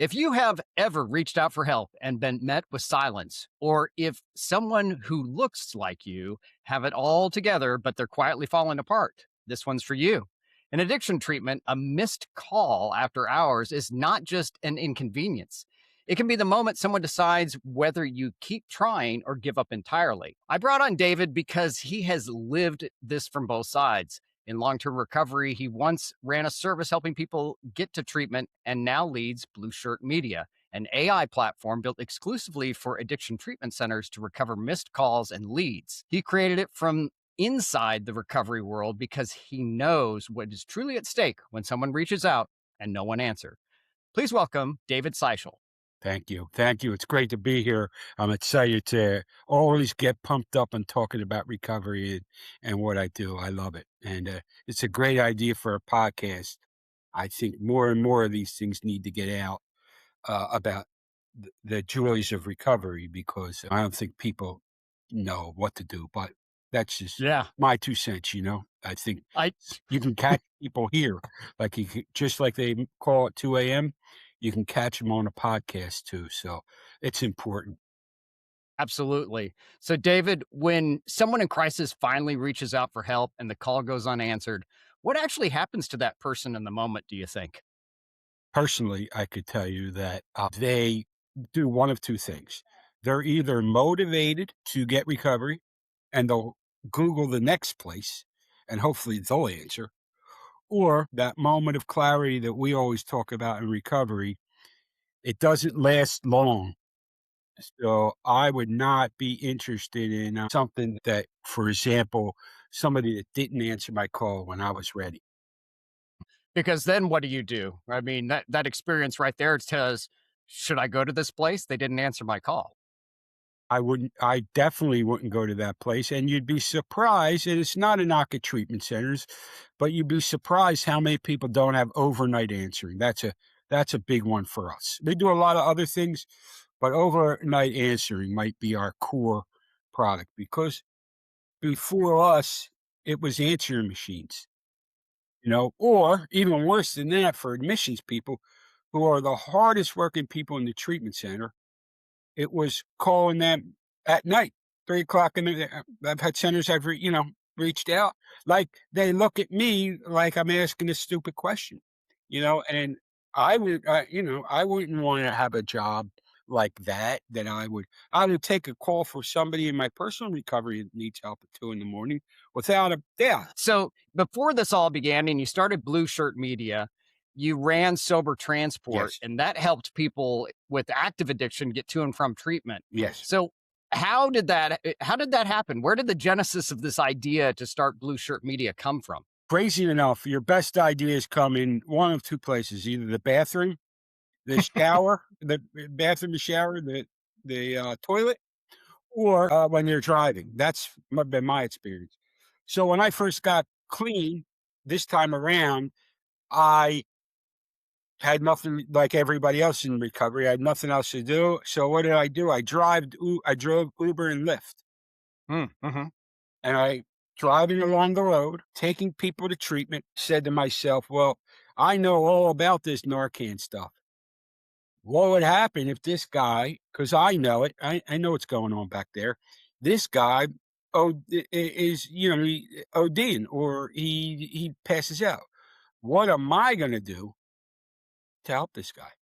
If you have ever reached out for help and been met with silence, or if someone who looks like you have it all together, but they're quietly falling apart, this one's for you. In addiction treatment, a missed call after hours is not just an inconvenience. It can be the moment someone decides whether you keep trying or give up entirely. I brought on David because he has lived this from both sides. In long term recovery, he once ran a service helping people get to treatment and now leads Blueshirt Media, an AI platform built exclusively for addiction treatment centers to recover missed calls and leads. He created it from inside the recovery world because he knows what is truly at stake when someone reaches out and no one answers. Please welcome David Sichel. Thank you. Thank you. It's great to be here. I'm excited to always get pumped up and talking about recovery and what I do. I love it. And it's a great idea for a podcast. I think more and more of these things need to get out about the joys of recovery because I don't think people know what to do. But that's just Yeah. my 2 cents. I think I you can catch people here, like just like they call at 2 a.m. You can catch them on a podcast too. So it's important. Absolutely. So, David, when someone in crisis finally reaches out for help and the call goes unanswered, what actually happens to that person in the moment, do you think? Personally, I could tell you that they do one of two things. They're either motivated to get recovery and they'll Google the next place and hopefully they'll answer, or that moment of clarity that we always talk about in recovery, it doesn't last long. So I would not be interested in something that, for example, somebody that didn't answer my call when I was ready. Because then what do you do? I mean, that experience right there says, should I go to this place? They didn't answer my call. I definitely wouldn't go to that place. And you'd be surprised, and it's not a knock at treatment centers, but you'd be surprised how many people don't have overnight answering. That's a big one for us. They do a lot of other things, but overnight answering might be our core product because before us, it was answering machines, or even worse than that for admissions people who are the hardest working people in the treatment center. It was calling them at night, 3 o'clock in the I've had centers reached out, like, they look at me like I'm asking a stupid question, and I wouldn't wanna have a job like that I would take a call for somebody in my personal recovery that needs help at 2 in the morning without a doubt. So before this all began and you started Blue Shirt Media, you ran sober transport Yes, and that helped people with active addiction get to and from treatment. yes. So how did that happen? Where did the genesis of this idea to start Blue Shirt Media come from? Crazy enough, your best ideas come in one of 2 places, either the bathroom, the shower, the bathroom, the shower, the toilet, or, when you're driving. That's been my experience. So when I first got clean this time around, I had nothing like everybody else in recovery. I had nothing else to do. So what did I do? I drove Uber and Lyft, Mm-hmm. and I driving along the road, taking people to treatment, said to myself, "Well, I know all about this Narcan stuff. What would happen if this guy, because I know it, I know what's going on back there. This guy is, ODing or he passes out. What am I going to do to help this guy?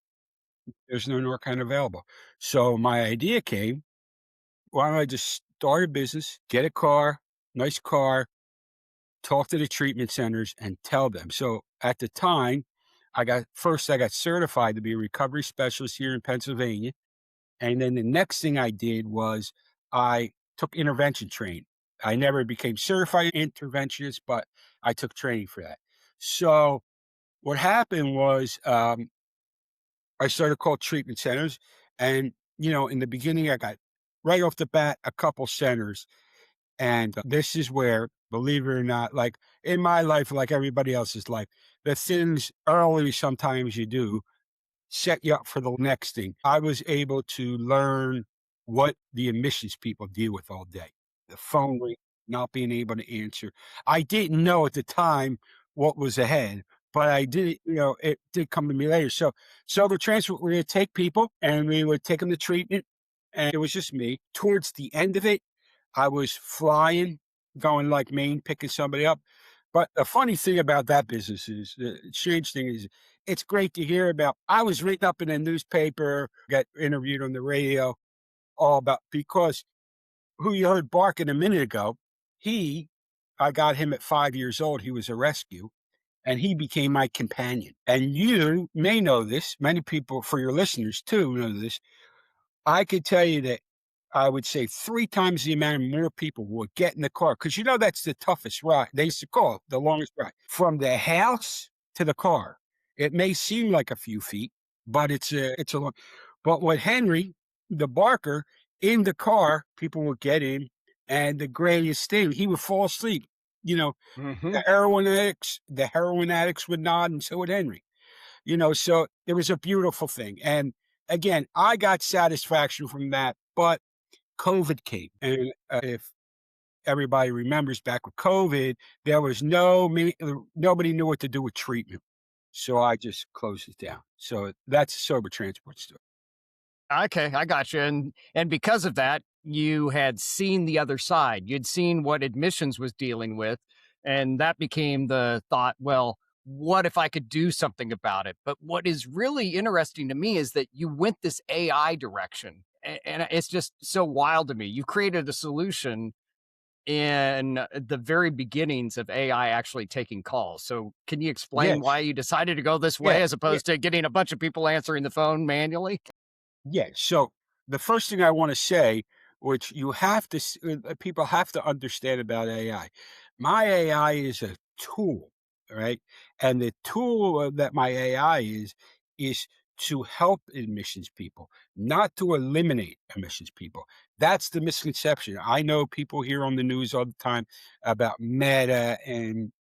There's no Narcan available." So my idea came, why don't I just start a business, get a car, nice car, talk to the treatment centers and tell them. So at the time, I got certified to be a recovery specialist here in Pennsylvania. And then the next thing I did was I took intervention training. I never became certified interventionist, but I took training for that. So what happened was I started call treatment centers. And, in the beginning, I got right off the bat a couple centers. And this is where, believe it or not, like in my life, like everybody else's life, the things early sometimes you do set you up for the next thing. I was able to learn what the admissions people deal with all day. The phone ring, not being able to answer. I didn't know at the time what was ahead, but I did, it did come to me later. So sober transport, we would take people and we would take them to treatment, and it was just me. Towards the end of it, I was flying, going like Maine, picking somebody up. But the funny thing about that business is, the strange thing is, it's great to hear about. I was written up in a newspaper, got interviewed on the radio, all about because who you heard barking a minute ago, he, I got him at 5 years old. He was a rescue and he became my companion. And you may know this, many people, for your listeners too, know this. I could tell you that I would say 3 times the amount of more people would get in the car because that's the toughest ride. They used to call it the longest ride from the house to the car. It may seem like a few feet, but it's a long. But with Henry, the barker, in the car, people would get in, and the greatest thing, he would fall asleep. You know, Hmm. the heroin addicts would nod, and so would Henry. So it was a beautiful thing. And again, I got satisfaction from that, but COVID came. And if everybody remembers back with COVID, there was nobody knew what to do with treatment. So I just closed it down. So that's a sober transport story. Okay, I got you. And because of that, you had seen the other side. You'd seen what admissions was dealing with, and that became the thought, well, what if I could do something about it? But what is really interesting to me is that you went this AI direction. And it's just so wild to me. You created a solution in the very beginnings of AI actually taking calls. So, can you explain Yes. why you decided to go this Yeah. way as Yeah. opposed to getting a bunch of people answering the phone manually? Yeah. So the first thing I want to say, which you have to, people have to understand about AI. My AI is a tool, right? And the tool that my AI is to help admissions people, not to eliminate admissions people. That's the misconception. I know people hear on the news all the time about Meta and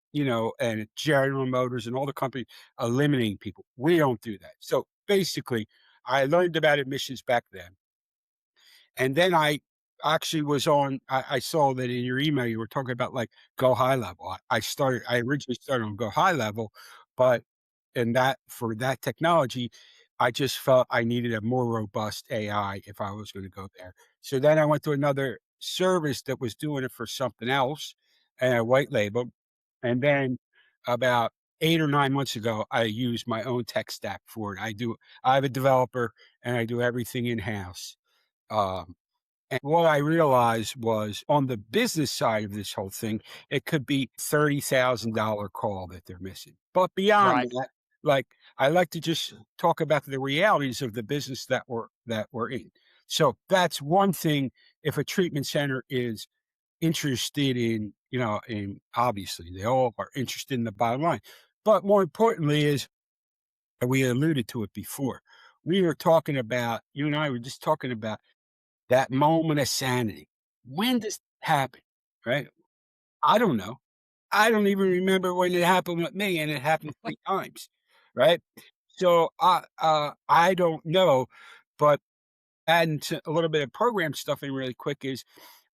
General Motors and all the companies eliminating people. We don't do that. So basically, I learned about admissions back then. And then I actually I saw that in your email, you were talking about like go high level. I originally started on go high level, but for that technology, I just felt I needed a more robust AI if I was going to go there. So then I went to another service that was doing it for something else and I white labeled. And then about 8 or 9 months ago, I used my own tech stack for it. I have a developer and I do everything in house. Um, and what I realized was on the business side of this whole thing, it could be $30,000 call that they're missing. But beyond Right. that, like I like to just talk about the realities of the business that we're in. So that's one thing. If a treatment center is interested in obviously they all are interested in the bottom line. But more importantly is, and we alluded to it before, we were talking about, you and I were just talking about that moment of sanity. When does it happen? Right? I don't know. I don't even remember when it happened with me, and it happened 3 times. Right? So I don't know, but adding to a little bit of program stuffing really quick is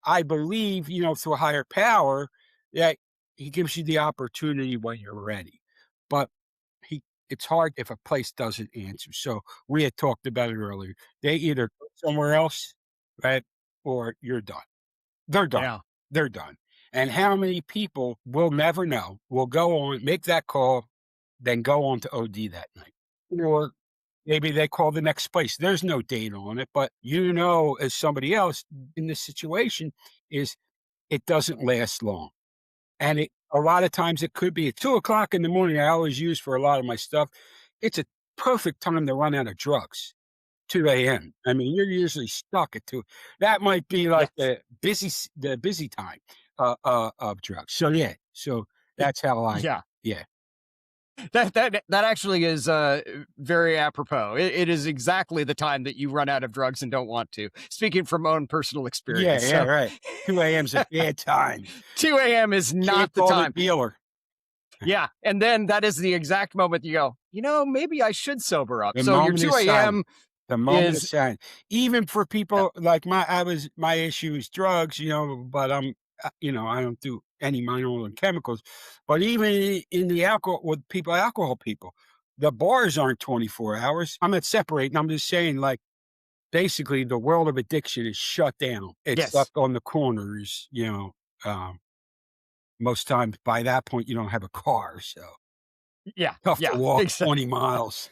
I believe, through a higher power that he gives you the opportunity when you're ready. But he it's hard if a place doesn't answer. So we had talked about it earlier. They either go somewhere else, right? Or you're done. They're done. Yeah. They're done. And how many people will never know, will go on, make that call, then go on to OD that night. Or maybe they call the next place. There's no date on it, but as somebody else in this situation, is it doesn't last long. And a lot of times it could be at 2 o'clock in the morning. I always use for a lot of my stuff. It's a perfect time to run out of drugs. 2 a.m. I mean, you're usually stuck at 2. That might be like Yes. the busy time of drugs. So yeah, so that's how Yeah. yeah. That actually is very apropos. It is exactly the time that you run out of drugs and don't want to. Speaking from own personal Yeah, experience. yeah, So right. 2 a.m. is a bad time. 2 a.m. is Can't not the call the time. dealer. Yeah. And then that is the exact moment you go, maybe I should sober up. The So your moment is 2 silent. a.m. The moment of is silence. Even for uh, people like my issue is drugs, but I don't do any mineral and chemicals. But even in the alcohol with people, alcohol people, the bars aren't 24 hours. I'm not separating. I'm just saying, like, basically, the world of addiction is shut down. It's Yes. left on the corners, um, most times by that point, you don't have a car, so Yeah. tough to Yeah. walk Exactly. 20 miles.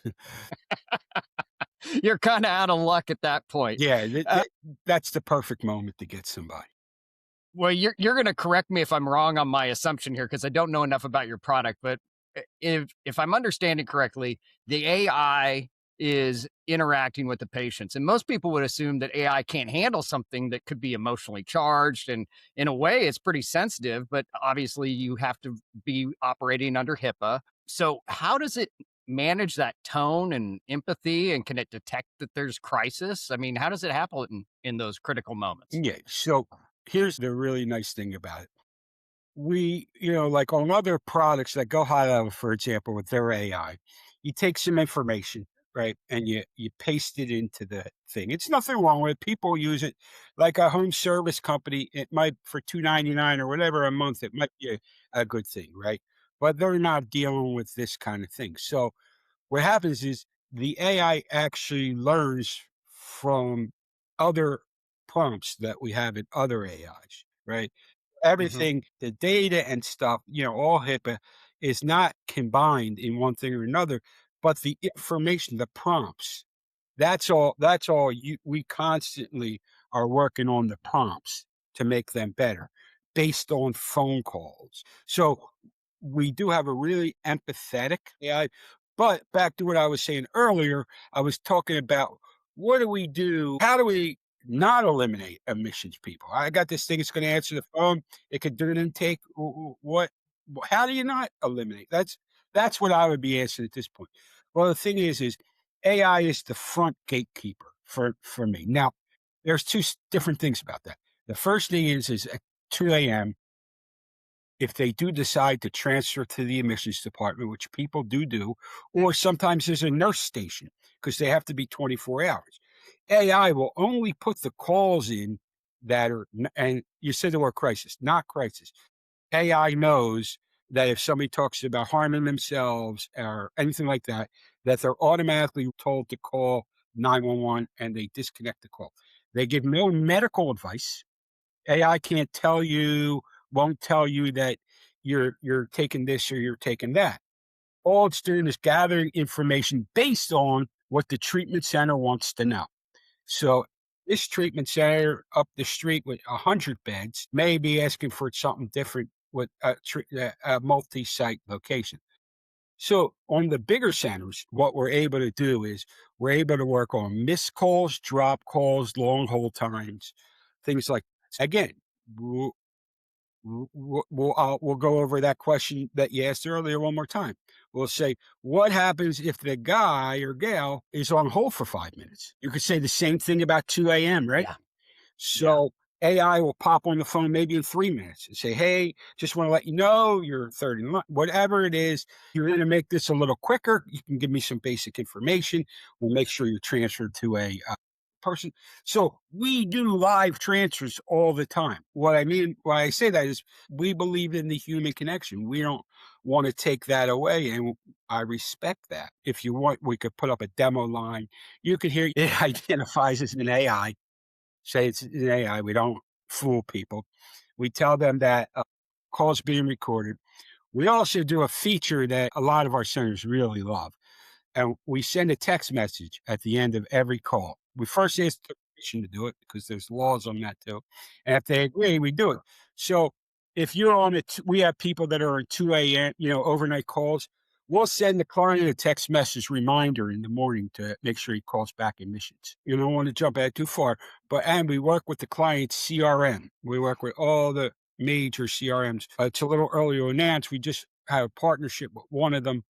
You're kind of out of luck at that point. Yeah, Uh, that's the perfect moment to get somebody. well, you're going to correct me if I'm wrong on my assumption here because I don't know enough about your product. But if I'm understanding correctly, the AI is interacting with the patients, and most people would assume that AI can't handle something that could be emotionally charged, and in a way, it's pretty sensitive. But obviously, you have to be operating under HIPAA. So, how does it manage that tone and empathy, and can it detect that there's crisis? I mean, how does it happen in those critical moments? Yeah, so here's the really nice thing about it. Like on other products that go high level, for example, with their AI, you take some information, right? And you paste it into the thing. It's nothing wrong with it. People use it like a home service company. It might for $2.99 or whatever a month, it might be a good thing, right? But they're not dealing with this kind of thing. So what happens is the AI actually learns from other prompts that we have in other AIs, right? Hmm. Everything, the data and stuff, all HIPAA is not combined in one thing or another, but the information, the prompts, that's all we constantly are working on the prompts to make them better based on phone calls. So we do have a really empathetic AI. But back to what I was saying earlier, I was talking about what do we do? How do we not eliminate emissions people? I got this thing, it's going to answer the phone, it could do an intake. How do you not eliminate? That's what I would be answering at this point. Well, the thing is AI is the front gatekeeper for me. Now, there's different things about that. The first thing is at 2 a.m., if they do decide to transfer to the admissions department, which people do, or sometimes there's a nurse station because they have to be 24 hours. AI will only put the calls in that are, and you said the word crisis, not crisis. AI knows that if somebody talks about harming themselves or anything like that, that they're automatically told to call 911 and they disconnect the call. They give no medical advice. AI can't tell you, won't tell you that you're taking this or you're taking that. All it's doing is gathering information based on what the treatment center wants to know. So this treatment center up the street with 100 beds may be asking for something different with a multi-site location. So on the bigger centers, what we're able to do is we're able to work on missed calls, drop calls, long hold times, things like again. We'll go over that question that you asked earlier one more time. We'll say, what happens if the guy or gal is on hold for 5 minutes? You could say the same thing about 2 a.m., right? Yeah. Yeah. So AI will pop on the phone maybe in 3 minutes and say, hey, just want to let you know you're third in line, whatever it is. You're going to make this a little quicker. You can give me some basic information. We'll make sure you're transferred to a person. So we do live transfers all the time. What I mean, why I say that is we believe in the human connection. We don't want to take that away. And I respect that. If you want, we could put up a demo line. You could hear it identifies as an AI. Say it's an AI. We don't fool people. We tell them that calls being recorded. We also do a feature that a lot of our centers really love, and we send a text message at the end of every call. We first ask the permission to do it because there's laws on that too, and if they agree, we do it. So if you're on it, we have people that are on 2 a.m., overnight calls. We'll send the client a text message reminder in the morning to make sure he calls back admissions. You don't want to jump ahead too far, and we work with the client's CRM. We work with all the major CRMs. It's a little earlier announced. We just have a partnership with one of them,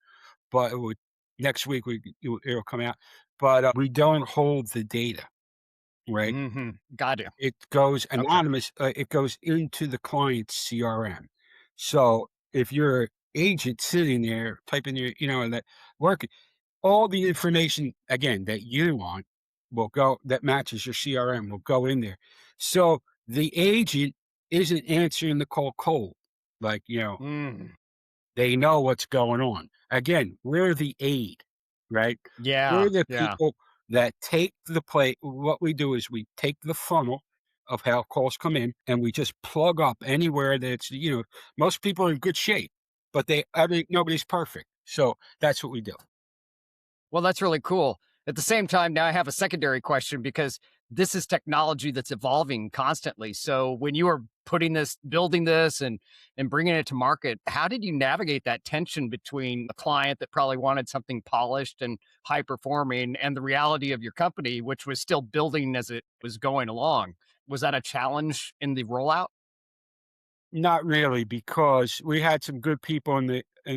but it would next week it'll come out. But we don't hold the data, right? Hmm. Got you. It goes Okay. anonymous. It goes into the client's CRM. So if you're an agent sitting there typing and that working, all the information again that you want will go that matches your CRM will go in there. So the agent isn't answering the call cold. Like, Mm. they know what's going on. Again, we're the aid, right? Yeah. We're the Yeah. people that take the plate. What we do is we take the funnel of how calls come in and we just plug up anywhere that's, most people are in good shape, but nobody's perfect. So that's what we do. Well, that's really cool. At the same time, now I have a secondary question because this is technology that's evolving constantly. So when you were building this and bringing it to market, how did you navigate that tension between a client that probably wanted something polished and high performing and the reality of your company, which was still building as it was going along? Was that a challenge in the rollout? Not really, because we had some good people in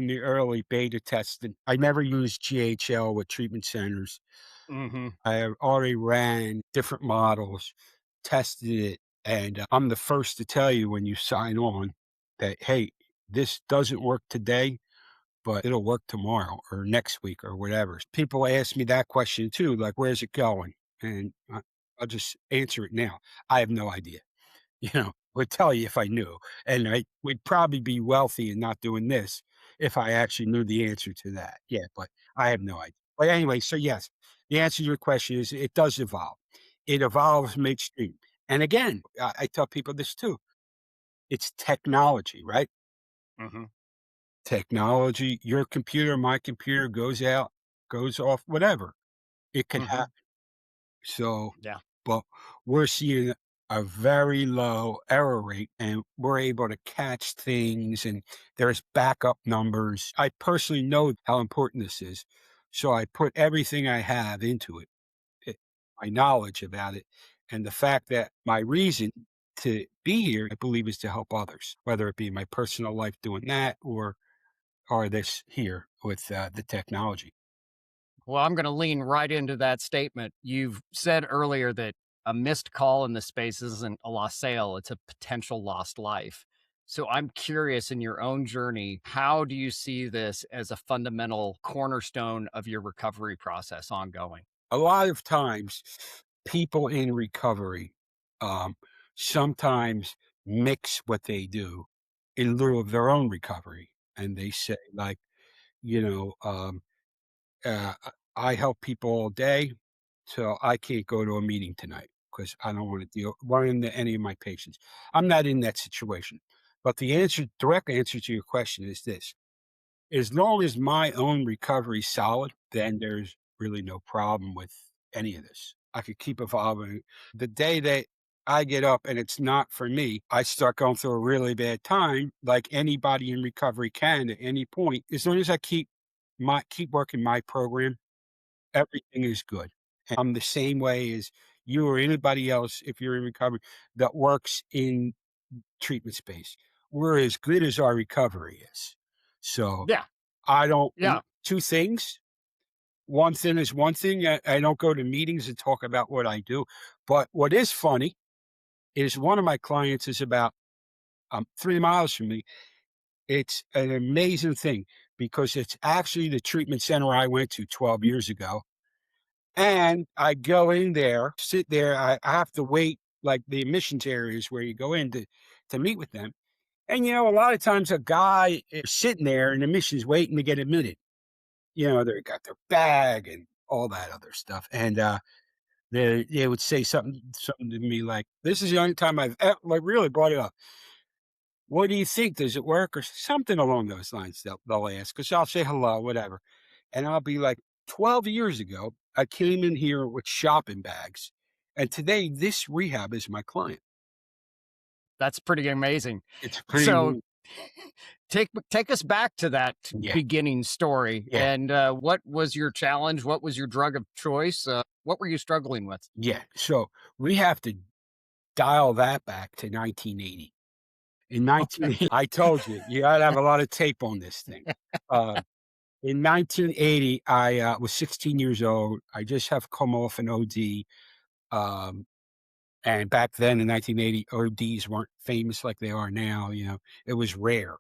the early beta testing. I never used GHL with treatment centers. Hmm. I have already ran different models, tested it, and I'm the first to tell you when you sign on that, hey, this doesn't work today, but it'll work tomorrow or next week or whatever. People ask me that question too, like, where's it going? And I'll just answer it now. I have no idea. Would tell you if I knew, and I would probably be wealthy and not doing this if I actually knew the answer to that. Yeah, but I have no idea. But anyway, so yes, the answer to your question is it does evolve. It evolves midstream. And again, I tell people this too. It's technology, right? Hmm. Technology, your computer, my computer goes out, goes off, whatever. It could Hmm. happen. So, Yeah. but we're seeing a very low error rate and we're able to catch things and there's backup numbers. I personally know how important this is. So I put everything I have into it, my knowledge about it. And the fact that my reason to be here, I believe, is to help others, whether it be my personal life doing that or this here with the technology. Well, I'm going to lean right into that statement. You've said earlier that a missed call in the space isn't a lost sale, it's a potential lost life. So I'm curious in your own journey, how do you see this as a fundamental cornerstone of your recovery process ongoing? A lot of times, people in recovery, um, sometimes mix what they do in lieu of their own recovery, and they say, like, you know, um, I help people all day, so I can't go to a meeting tonight because I don't wanna run into any of my patients. I'm not in that situation, but the direct answer to your question is this: as long as my own recovery's solid, then there's really no problem with any of this. I could keep evolving. The day that I get up and it's not for me, I start going through a really bad time, like anybody in recovery can at any point. As long as I keep working my program, everything is good. And I'm the same way as you or anybody else if you're in recovery that works in treatment space. We're as good as our recovery is. So Yeah. I don't Yeah. 2 things. One thing is one thing, I don't go to meetings and talk about what I do, but what is funny is one of my clients is about, 3 miles from me. It's an amazing thing because it's actually the treatment center I went to 12 years ago, and I go in there, sit there, I have to wait, like, the admissions areas where you go in to meet with them, and, a lot of times a guy is sitting there in admissions waiting to get admitted. They got their bag and all that other stuff, and, they would say something to me like, "This is the only time like, really brought it up. What do you think? Does it work?" Or something along those lines they'll ask, 'cause I'll say hello, whatever, and I'll be like, "12 years ago, I came in here with shopping bags, and today this rehab is my client." That's pretty amazing. It's pretty So neat. take us back to that Yeah, beginning story. yeah, And what was your challenge? What was your drug of choice? What were you struggling with? yeah. So, we have to dial that back to 1980. In 1980 I told you, you gotta have a lot of tape on this thing. Uh, in 1980, I, was 16 years old. I just have come off an OD, um, and back then in 1980, ODs weren't famous like they are now, it was rare,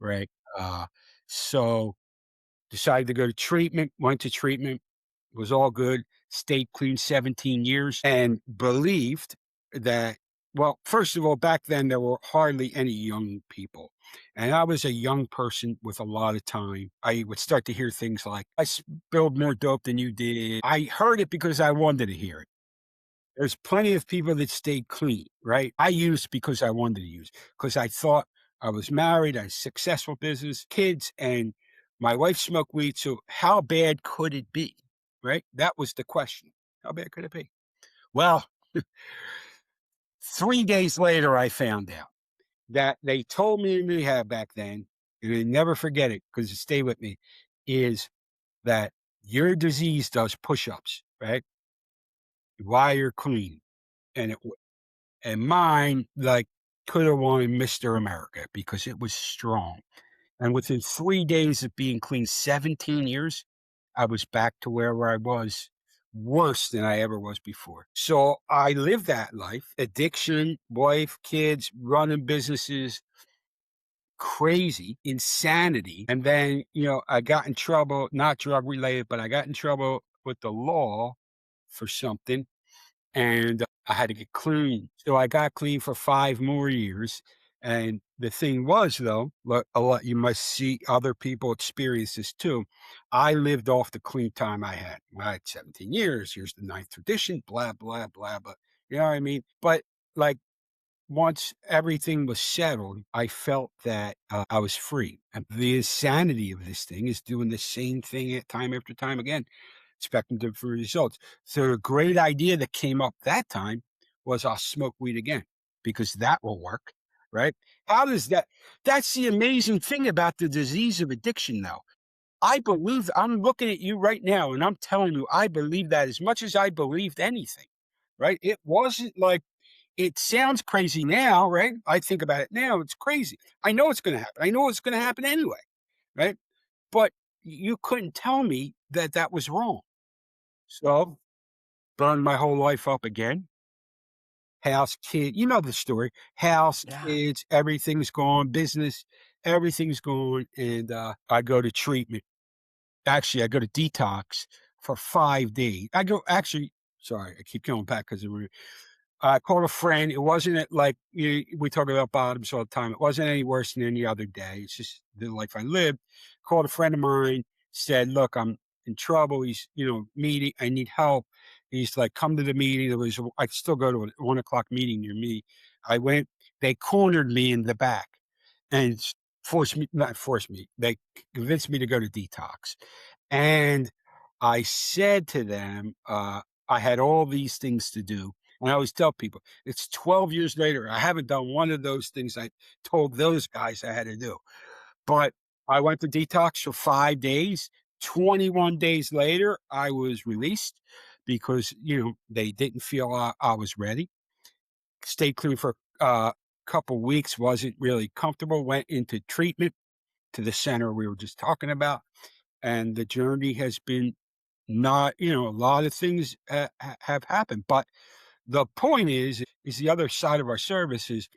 right? Uh, so decided to go to treatment, went to treatment, was all good, stayed clean 17 years, and believed that Well, first of all, back then there were hardly any young people. And I was a young person with a lot of time. I would start to hear things like, I spilled more dope than you did. I heard it because I wanted to hear it. There's plenty of people that stayed clean, right? I used because I wanted to use, because I thought I was married, I had successful business, kids, and my wife smoked weed. So how bad could it be? Right? That was the question. How bad could it be? Well, 3 days later, I found out that they told me in rehab back then, and I never forget it because it stayed with me, is that your disease does push-ups, right? While you're clean. And and mine, like, could have won Mr. America because it was strong. And within 3 days of being clean, 17 years, I was back to where I was, worse than I ever was before. So I lived that life, addiction, wife, kids, running businesses, crazy, insanity. And then, I got in trouble, not drug related, but I got in trouble with the law for something, and I had to get clean. So I got clean for 5 more years. And the thing was, though, look, a lot, you must see other people experience this too. I lived off the clean time I had. I had 17 years. Here's the ninth tradition, blah, blah, blah, blah. You know what I mean? But like, once everything was settled, I felt that I was free. And the insanity of this thing is doing the same thing time after time again, expecting different results. So the great idea that came up that time was I'll smoke weed again because that will work, right? How does that? That's the amazing thing about the disease of addiction, though. I believe I'm looking at you right now and I'm telling you, I believe that as much as I believed anything, right? It wasn't like, it sounds crazy now, right? I think about it now, it's crazy. I know it's going to happen. I know it's going to happen anyway, right? But you couldn't tell me that that was wrong. So, burned my whole life up again. House, kid, you know the story. House, Yeah. kids, everything's gone, business, everything's gone. And I go to treatment. Actually, I go to detox for 5 days. Actually, sorry, I keep going back because I called a friend. It wasn't like we talk about bottoms all the time. It wasn't any worse than any other day. It's just the life I lived. Called a friend of mine, said, "Look, I'm in trouble. He's, meeting. I need help." He's like, "Come to the meeting." I still go to a 1 o'clock meeting near me. I went. They cornered me in the back and not forced me. They convinced me to go to detox. And I said to them, I had all these things to do. And I always tell people, it's 12 years later. I haven't done one of those things I told those guys I had to do. But I went to detox for 5 days. 21 days later, I was released because, they didn't feel I was ready. Stayed clean for a couple weeks, wasn't really comfortable, went into treatment to the center we were just talking about. And the journey has been not, a lot of things have happened. But the point is the other side of our service is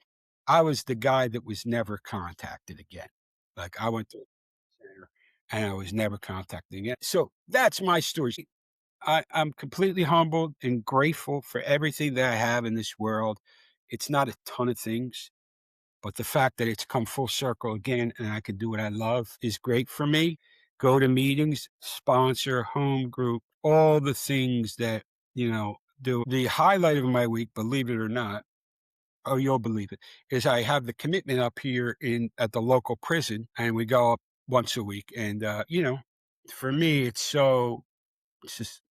I was the guy that was never contacted again. Like I went to the center and I was never contacted again. So that's my story. I'm completely humbled and grateful for everything that I have in this world. It's not a ton of things, but the fact that it's come full circle again and I can do what I love is great for me. Go to meetings, sponsor, home group, all the things that, do. The highlight of my week, believe it or not, oh, you'll believe it, is I have the commitment up here at the local prison and we go up once a week. And, for me, it's just,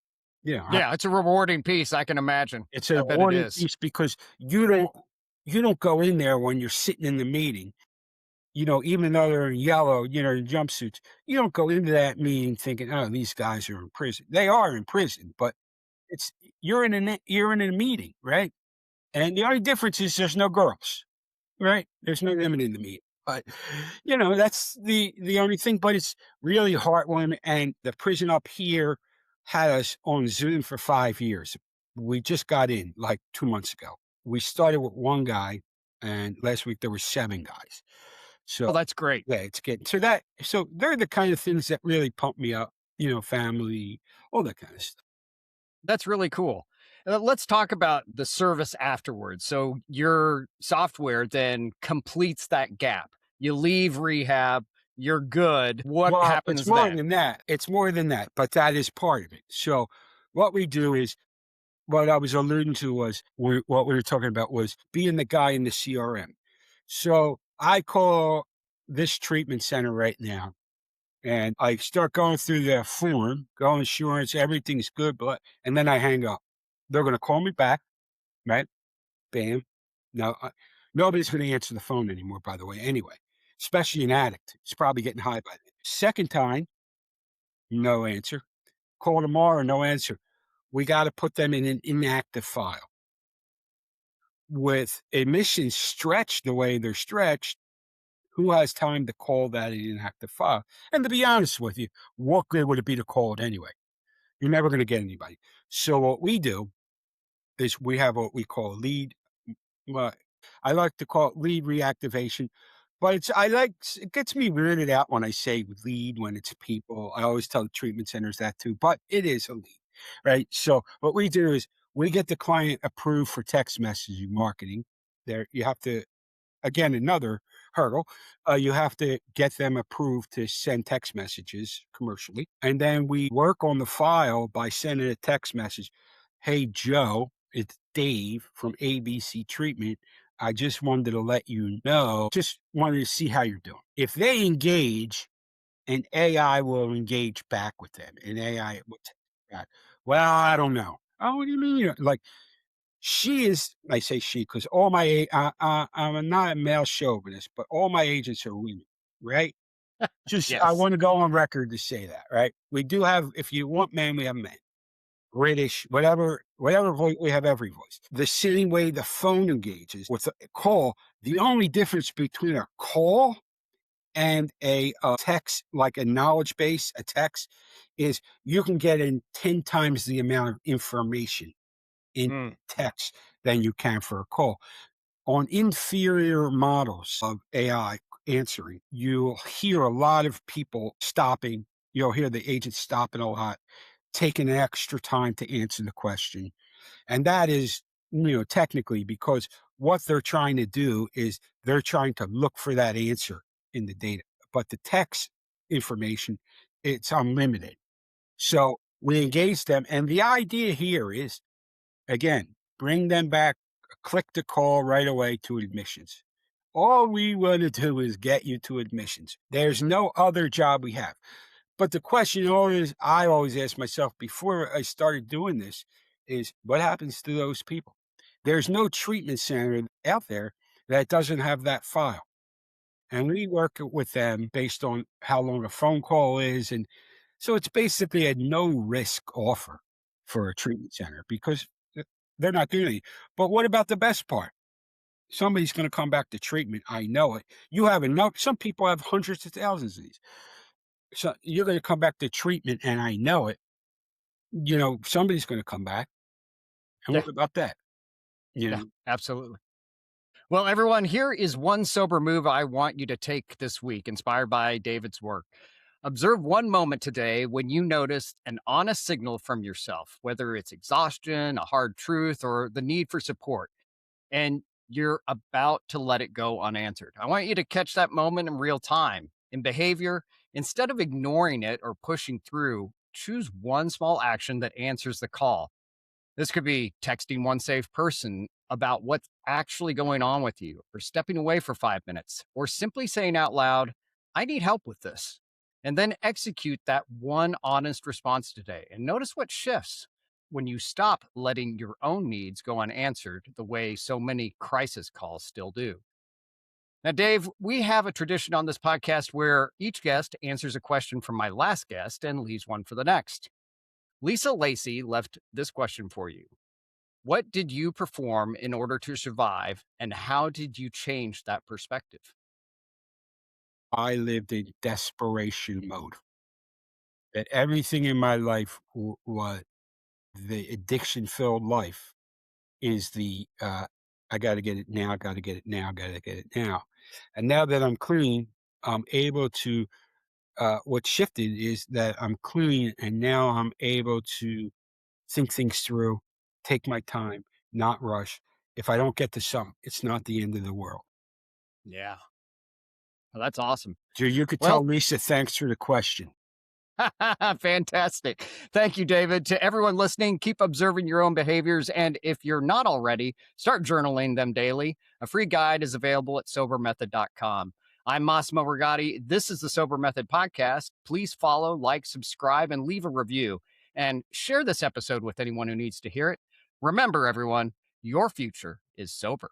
Yeah, it's a rewarding piece, I can imagine. it's a I bet it rewarding is. piece because you don't go in there when you're sitting in the meeting. Even though they're in yellow, in jumpsuits, you don't go into that meeting thinking, "Oh, these guys are in prison." They are in prison, but it's you're in a meeting, right? And the only difference is there's no girls, right? There's no women in the meeting. But that's the only thing. But it's really heartwarming. And the prison up here had us on Zoom for 5 years. We just got in like 2 months ago. We started with one guy, and last week there were 7 guys. So Oh, that's great. yeah, it's getting so they're the kind of things that really pump me up, family, all that kind of stuff. That's really cool. Let's talk about the service afterwards. So your software then completes that gap. You leave rehab, you're good. What Well, it's happens more then? than that. It's more than that, but that is part of it. So what we do is what I was alluding to was what we were talking about was being the guy in the CRM. So I call this treatment center right now and I start going through their form, go insurance, everything's good, but and then I hang up. They're going to call me back, right? Bam. No, nobody's going to answer the phone anymore, by the way, anyway, especially an addict. It's probably getting high by then. Second time, no answer. Call tomorrow, no answer. We got to put them in an inactive file. With emissions stretched the way they're stretched, who has time to call that an inactive file? And to be honest with you, what good would it be to call it anyway? You're never going to get anybody. So what we do is we have what we call lead. Well, I like to call it lead reactivation, but it gets me weirded out when I say lead when it's people. I always tell the treatment centers that too, but it is a lead, right? So what we do is we get the client approved for text messaging marketing. There, you have to again, another hurdle. You have to get them approved to send text messages commercially. And then we work on the file by sending a text message. Hey, Joe, it's Dave from ABC Treatment. I just wanted to let you know, just wanted to see how you're doing. If they engage, an AI will engage back with them. And AI will text back. Well, I don't know. Oh, what do you mean? Like, she is I say she because all my I'm not a male chauvinist, but all my agents are women, right? Just I Yes. wanna go on record to say that, right? We do have if you want men, we have men. British, whatever voice we have every voice. The same way the phone engages with a call, the only difference between a call and a text, like a knowledge base, a text, is you can get in 10 times the amount of information in Mm, text than you can for a call. On inferior models of AI answering, you'll hear a lot of people stopping. You'll hear the agent stopping a lot, taking extra time to answer the question. And that is, technically because what they're trying to do is they're trying to look for that answer in the data. But the text information, it's unlimited. So we engage them. And the idea here is again, bring them back, click the call right away to admissions. All we want to do is get you to admissions. There's no other job we have. But the question always I always ask myself before I started doing this is what happens to those people? There's no treatment center out there that doesn't have that file. And we work with them based on how long a phone call is. And so it's basically a no risk offer for a treatment center because they're not doing anything. But what about the best part? Somebody's going to come back to treatment. I know it. You have enough. Some people have hundreds of thousands of these. So you're going to come back to treatment, and I know it. Somebody's going to come back. And yeah. what about that? You Yeah. know, Absolutely. Well, everyone, here is one sober move I want you to take this week, inspired by David's work. Observe one moment today when you notice an honest signal from yourself, whether it's exhaustion, a hard truth, or the need for support, and you're about to let it go unanswered. I want you to catch that moment in real time. In behavior, instead of ignoring it or pushing through, choose one small action that answers the call. This could be texting one safe person about what's actually going on with you, or stepping away for 5 minutes, or simply saying out loud, I need help with this. And then execute that one honest response today. And notice what shifts when you stop letting your own needs go unanswered the way so many crisis calls still do. Now, Dave, we have a tradition on this podcast where each guest answers a question from my last guest and leaves one for the next. Lisa Lacey left this question for you. What did you perform in order to survive, and how did you change that perspective? I lived in desperation mode. That everything in my life, was the addiction filled life, is I got to get it now. Got to get it now. Got to get it now. And now that I'm clean, I'm able to what shifted is that I'm clean and now I'm able to think things through, take my time, not rush. If I don't get to something, it's not the end of the world. Yeah. Well, that's awesome. So you could tell Well, Lisa, thanks for the question. fantastic. Thank you, David. To everyone listening, keep observing your own behaviors. And if you're not already, start journaling them daily. A free guide is available at sobermethod.com. I'm Massimo Rigotti. This is the Sober Method Podcast. Please follow, like, subscribe, and leave a review. And share this episode with anyone who needs to hear it. Remember, everyone, your future is sober.